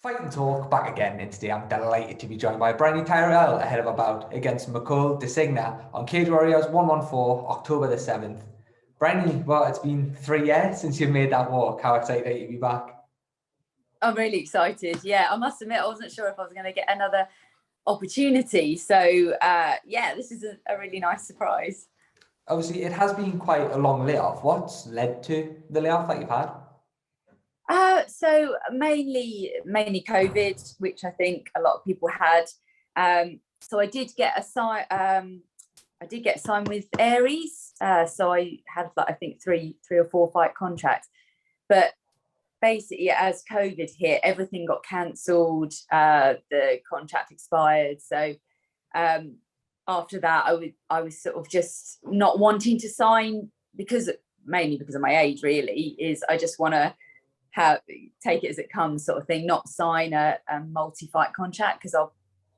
Fight and Talk back again, and today I'm delighted to be joined by Bryony Tyrell ahead of a bout against McCall de Segni on Cage Warriors 114, October the 7th. Bryony, well, it's been 3 years since you've made that walk. How excited are you to be back? I'm really excited. Yeah, I must admit, I wasn't sure if I was going to get another opportunity. So, this is a really nice surprise. Obviously, it has been quite a long layoff. What's led to the layoff that you've had? So mainly COVID, which I think a lot of people had. So I did get signed with Aries. So I had I think three or four fight contracts, but basically as COVID hit, everything got cancelled. The contract expired. So after that, I was sort of just not wanting to sign mainly because of my age. Really, is I just want to take it as it comes sort of thing, not sign a multi-fight contract, because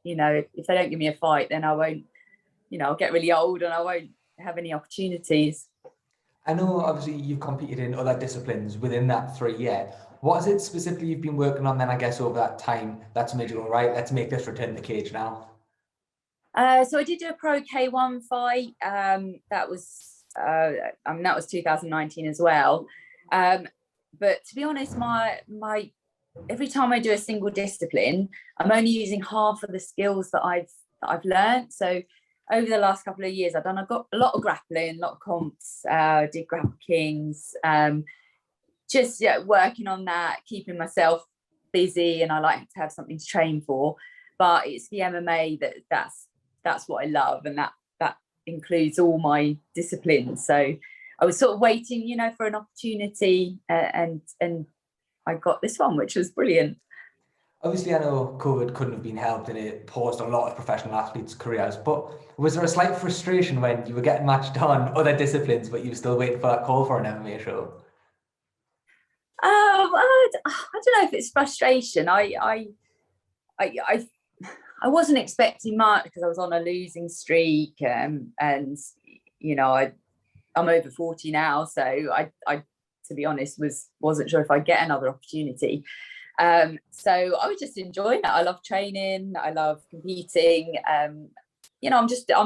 if they don't give me a fight, then I won't, I'll get really old and I won't have any opportunities. I know obviously you've competed in other disciplines within that 3 year. What is it specifically you've been working on then, I guess, over that time that's made you go, right, let's make this return to the cage now? So I did do a pro K1 fight. That was 2019 as well. But to be honest, my every time I do a single discipline, I'm only using half of the skills that I've learned. So over the last couple of years, I've got a lot of grappling, a lot of comps, did Grapple Kings, just working on that, keeping myself busy, and I like to have something to train for. But it's the MMA that's what I love, and that includes all my disciplines. So I was sort of waiting, for an opportunity, and I got this one, which was brilliant. Obviously, I know COVID couldn't have been helped and it paused a lot of professional athletes' careers, but was there a slight frustration when you were getting matched on other disciplines, but you were still waiting for that call for an MMA show? I don't know if it's frustration. I wasn't expecting much because I was on a losing streak, and I'm over 40 now, so I to be honest wasn't sure if I'd get another opportunity. So I was just enjoying it. I love training, I love competing. I'm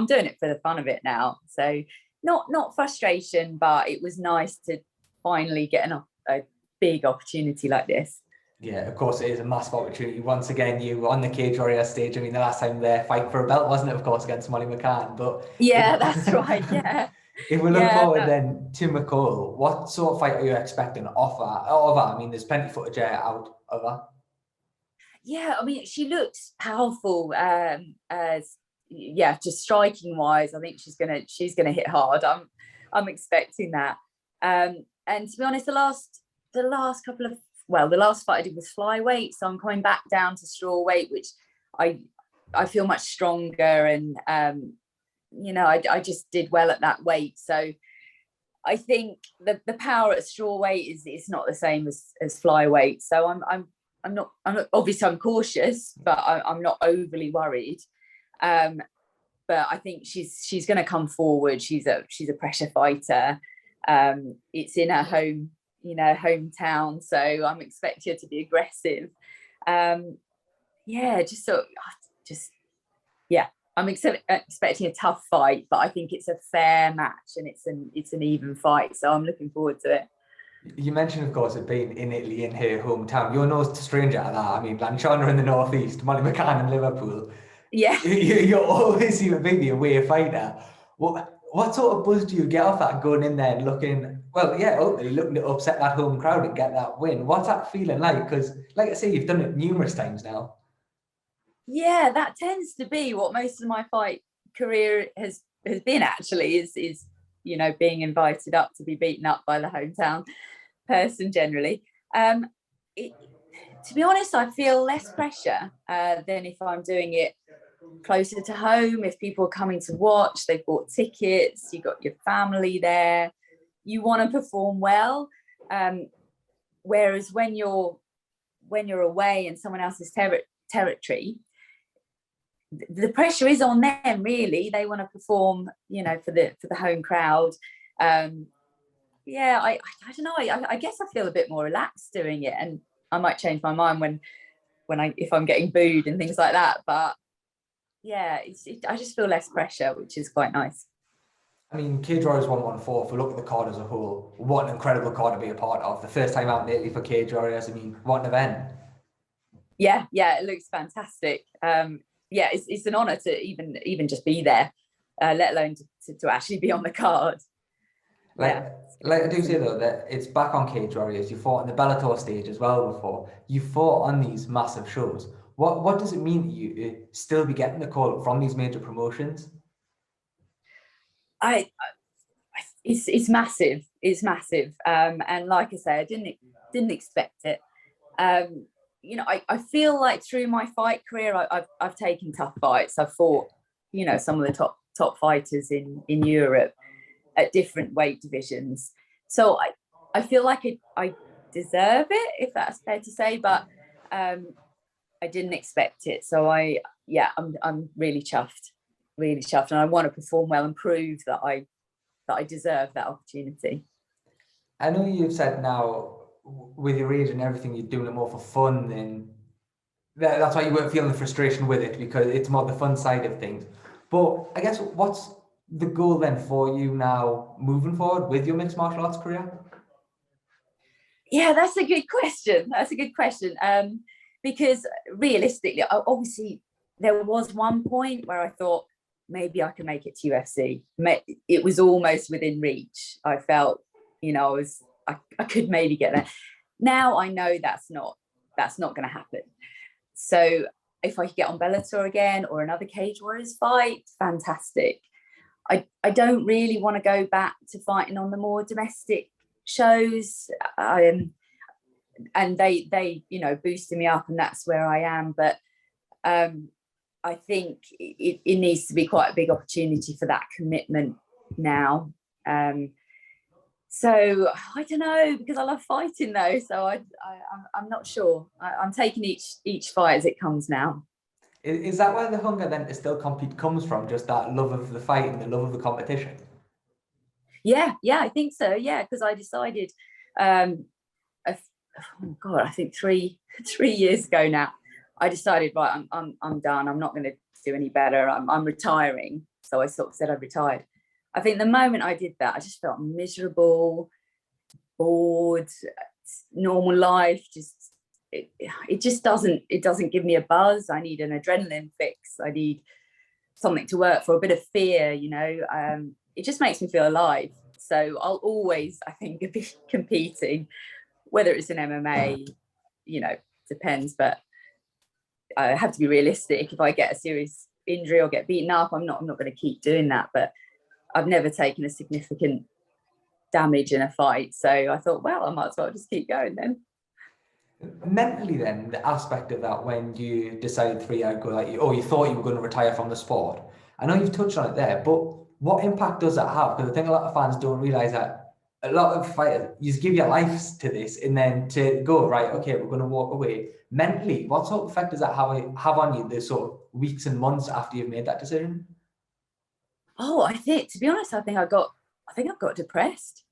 doing it for the fun of it now. So not frustration, but it was nice to finally get a big opportunity like this. Yeah, of course, it is a massive opportunity. Once again, you were on the Cage Warrior stage. I mean, the last time they fight for a belt, wasn't it, of course, against Molly McCann? But yeah, that's right. Yeah. If we look forward then to McCall, what sort of fight are you expecting of her? I mean, there's plenty of footage out of her. Yeah, I mean, she looks powerful. Just striking wise, I think she's gonna hit hard. I'm expecting that. And to be honest, the last fight I did was flyweight, so I'm coming back down to strawweight, which I feel much stronger, and I just did well at that weight. So I think the power at strawweight is not the same as flyweight. So I'm not obviously I'm cautious, but I'm not overly worried. But I think she's going to come forward. She's a pressure fighter. It's in her hometown, so I'm expecting her to be aggressive. I'm expecting a tough fight, but I think it's a fair match, and it's an even fight. So I'm looking forward to it. You mentioned, of course, it being in Italy, in her hometown. You're no stranger to that. I mean, Lanciano in the northeast, Molly McCann in Liverpool. Yeah. You always seem to be the away fighter. What sort of buzz do you get off that, going in there and looking to upset that home crowd and get that win? What's that feeling like? Because, like I say, you've done it numerous times now. Yeah, that tends to be what most of my fight career has been, actually, is being invited up to be beaten up by the hometown person generally. To be honest, I feel less pressure than if I'm doing it closer to home. If people are coming to watch, they've bought tickets, you've got your family there, you want to perform well. Whereas when you're away in someone else's territory, the pressure is on them, really. They want to perform, for the home crowd. I don't know. I guess I feel a bit more relaxed doing it, and I might change my mind when if I'm getting booed and things like that. But yeah, I just feel less pressure, which is quite nice. I mean, Cage Warriors 114, if we look at the card as a whole, what an incredible card to be a part of. The first time out in Italy for Cage Warriors, I mean, what an event. Yeah, it looks fantastic. Yeah, it's an honour to even just be there, let alone to actually be on the card. Like I do say though, that it's back on Cage Warriors. You fought on the Bellator stage as well before. You fought on these massive shows. What does it mean to you to still be getting the call from these major promotions? It's massive. It's massive. And like I say, I didn't expect it. You know, I feel like through my fight career, I've taken tough fights. I've fought, you know, some of the top fighters in Europe at different weight divisions. So I feel like I deserve it, if that's fair to say, but I didn't expect it. So I'm really chuffed, and I want to perform well and prove that I deserve that opportunity. I know you've said now, with your age and everything, you're doing it more for fun, and that's why you weren't feeling the frustration with it, because it's more the fun side of things. But I guess, what's the goal then for you now moving forward with your mixed martial arts career? Yeah, that's a good question. Because realistically, obviously, there was one point where I thought maybe I could make it to UFC. It was almost within reach. I felt, you know, I could maybe get there. Now I know that's not going to happen. So if I could get on Bellator again or another Cage Warriors fight, fantastic. I don't really want to go back to fighting on the more domestic shows. And they you know, boosted me up, and that's where I am. But I think it needs to be quite a big opportunity for that commitment now. So I don't know, because I love fighting though. So I'm not sure. I'm taking each fight as it comes now. Is that where the hunger then to still compete comes from? Just that love of the fight and the love of the competition? Yeah, I think so. Yeah, because I decided, oh God, I think three years ago now, I decided, right, I'm done. I'm not going to do any better. I'm retiring. So I sort of said I retired. I think the moment I did that, I just felt miserable, bored, normal life. It just doesn't give me a buzz. I need an adrenaline fix. I need something to work for, a bit of fear, you know. It just makes me feel alive. So I'll always, I think, be competing, whether it's in MMA, you know, depends. But I have to be realistic. If I get a serious injury or get beaten up, I'm not going to keep doing that. But I've never taken a significant damage in a fight. So I thought, well, I might as well just keep going then. Mentally then, the aspect of that, when you decided 3 years ago, like, you thought you were going to retire from the sport. I know you've touched on it there, but what impact does that have? Because I think a lot of fans don't realise that a lot of fighters, you give your lives to this, and then to go, right, okay, we're going to walk away. Mentally, what sort of effect does that have on you, the sort of weeks and months after you've made that decision? Oh, I think, to be honest, I think I've got depressed.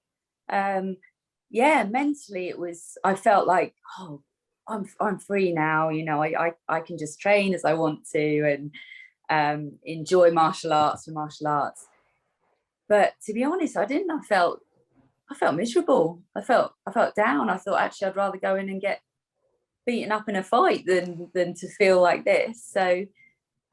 Yeah, mentally I felt like, oh, I'm free now, you know. I can just train as I want to, and enjoy martial arts for martial arts. But to be honest, I didn't. I felt miserable. I felt down. I thought, actually, I'd rather go in and get beaten up in a fight than to feel like this. So,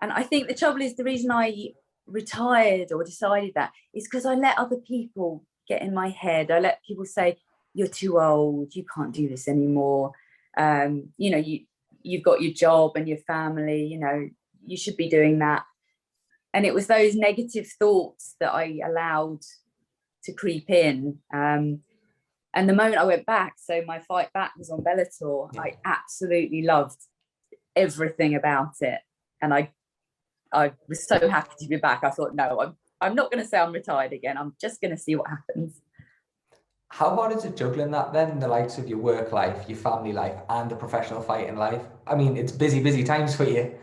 and I think the trouble is, the reason I retired or decided that is because I let other people get in my head. I let people say, you're too old, you can't do this anymore. You know, you've got your job and your family, you know, you should be doing that. And it was those negative thoughts that I allowed to creep in. And the moment I went back, so my fight back was on Bellator, I absolutely loved everything about it. And I was so happy to be back. I thought, no, I'm not going to say I'm retired again. I'm just going to see what happens. How hard is it juggling that then, the likes of your work life, your family life, and the professional fighting life? I mean, it's busy times for you.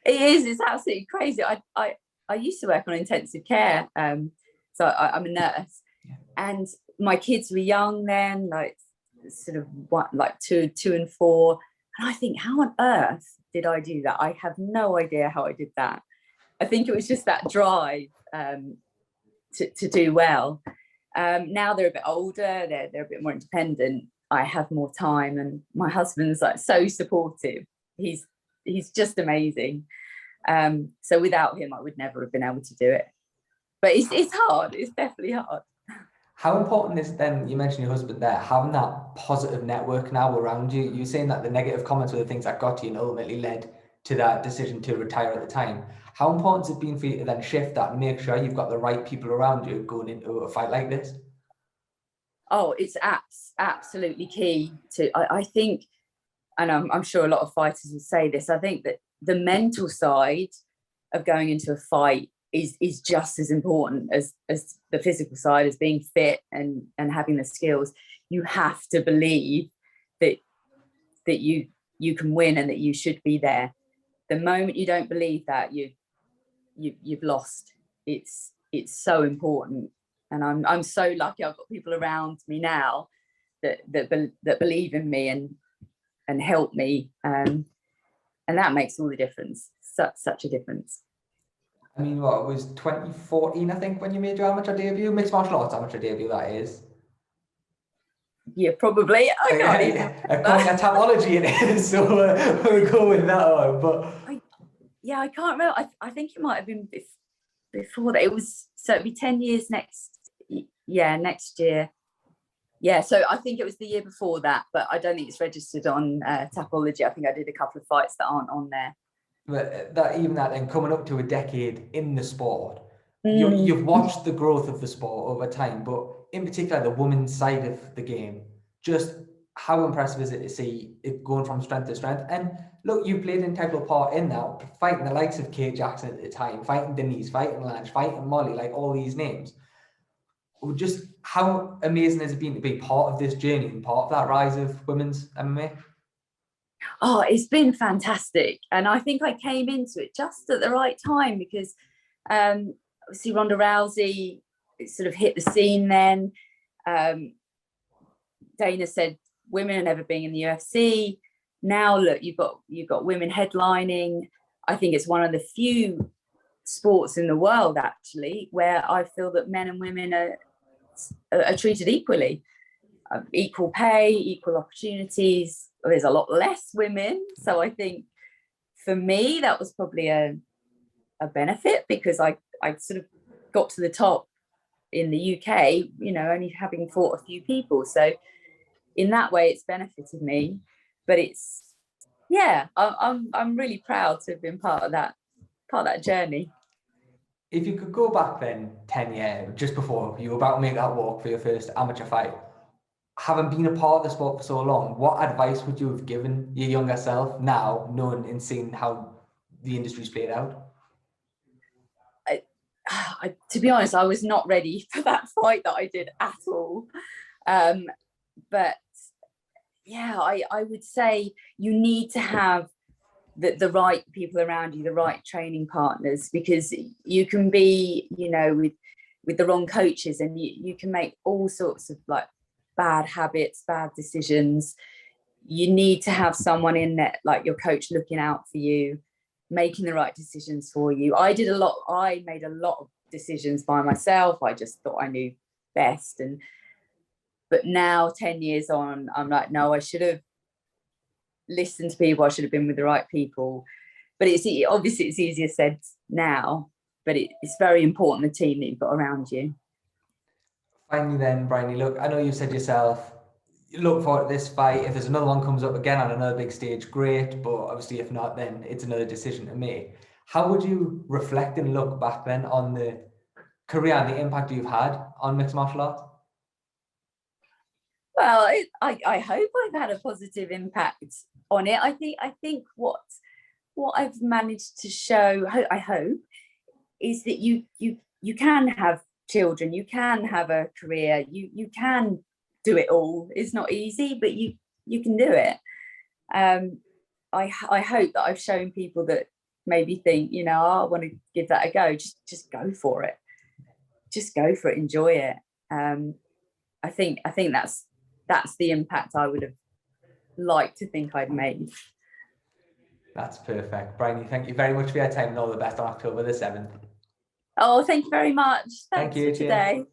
It is. It's absolutely crazy. I used to work on intensive care. So I'm a nurse, and my kids were young then, like sort of like two and 4. And I think, how on earth did I do that? I have no idea how I did that. I think it was just that drive to do well. Now they're a bit older, they're a bit more independent. I have more time, and my husband's like so supportive. He's just amazing. So without him, I would never have been able to do it. But it's hard. It's definitely hard. How important is then, you mentioned your husband there, having that positive network now around you? You're saying that the negative comments were the things that got you and ultimately led to that decision to retire at the time. How important has it been for you to then shift that and make sure you've got the right people around you going into a fight like this? Oh, it's absolutely key to, I think, and I'm sure a lot of fighters will say this, I think that the mental side of going into a fight is just as important as the physical side, as being fit and having the skills. You have to believe that you can win and that you should be there. The moment you don't believe that, you've lost. It's so important, and I'm so lucky. I've got people around me now that believe in me and help me, and that makes all the difference. Such a difference. I mean, what, it was 2014, I think, when you made your amateur debut? Mixed martial arts amateur debut, that is. Yeah, probably. I can't even. According to Tapology, it is. So we'll go with that one. But I can't remember. I think it might have been before that. It was, so it'd be 10 years next year. Yeah, so I think it was the year before that, but I don't think it's registered on Tapology. I think I did a couple of fights that aren't on there. But that then coming up to a decade in the sport, you've watched the growth of the sport over time, but in particular the women's side of the game, just how impressive is it to see it going from strength to strength? And look, you played an integral part in that, fighting the likes of Kate Jackson at the time, fighting Denise, fighting Lange, fighting Molly, like all these names. Just how amazing has it been to be part of this journey and part of that rise of women's MMA? Oh, it's been fantastic. And I think I came into it just at the right time, because obviously Ronda Rousey sort of hit the scene then. Dana said women are never being in the UFC. Now look, you've got women headlining. I think it's one of the few sports in the world actually where I feel that men and women are treated equally. Equal pay, equal opportunities. There's a lot less women, so I think for me that was probably a benefit, because I sort of got to the top in the UK, only having fought a few people. So in that way, it's benefited me. But I'm really proud to have been part of that journey. If you could go back then 10 years, just before you were about to make that walk for your first amateur fight, having been a part of the sport for so long, what advice would you have given your younger self now, knowing and seeing how the industry's played out? To be honest, I was not ready for that fight that I did at all. But yeah, I would say you need to have the right people around you, the right training partners, because you can be, with the wrong coaches, and you can make all sorts of like bad habits, bad decisions. You need to have someone in there, like your coach, looking out for you, making the right decisions for you. I made a lot of decisions by myself. I just thought I knew best. But now 10 years on, I'm like, no, I should have listened to people. I should have been with the right people. But obviously it's easier said now, but it's very important, the team that you've got around you. Finally then, Bryony, look, I know you said yourself, you look forward to this fight. If there's another one comes up again on another big stage, great. But obviously if not, then it's another decision to make. How would you reflect and look back then on the career and the impact you've had on mixed martial arts? Well, I hope I've had a positive impact on it. I think what I've managed to show, I hope, is that you can have children, you can have a career, you can do it all. It's not easy, but you can do it. I hope that I've shown people that maybe think, I want to give that a go. Just go for it. Just go for it. Enjoy it. I think that's the impact I would have like to think I'd made. That's perfect. Bryony, thank you very much for your time and all the best on October the 7th. Oh, thank you very much. Thank Thanks you. for Cheers. today.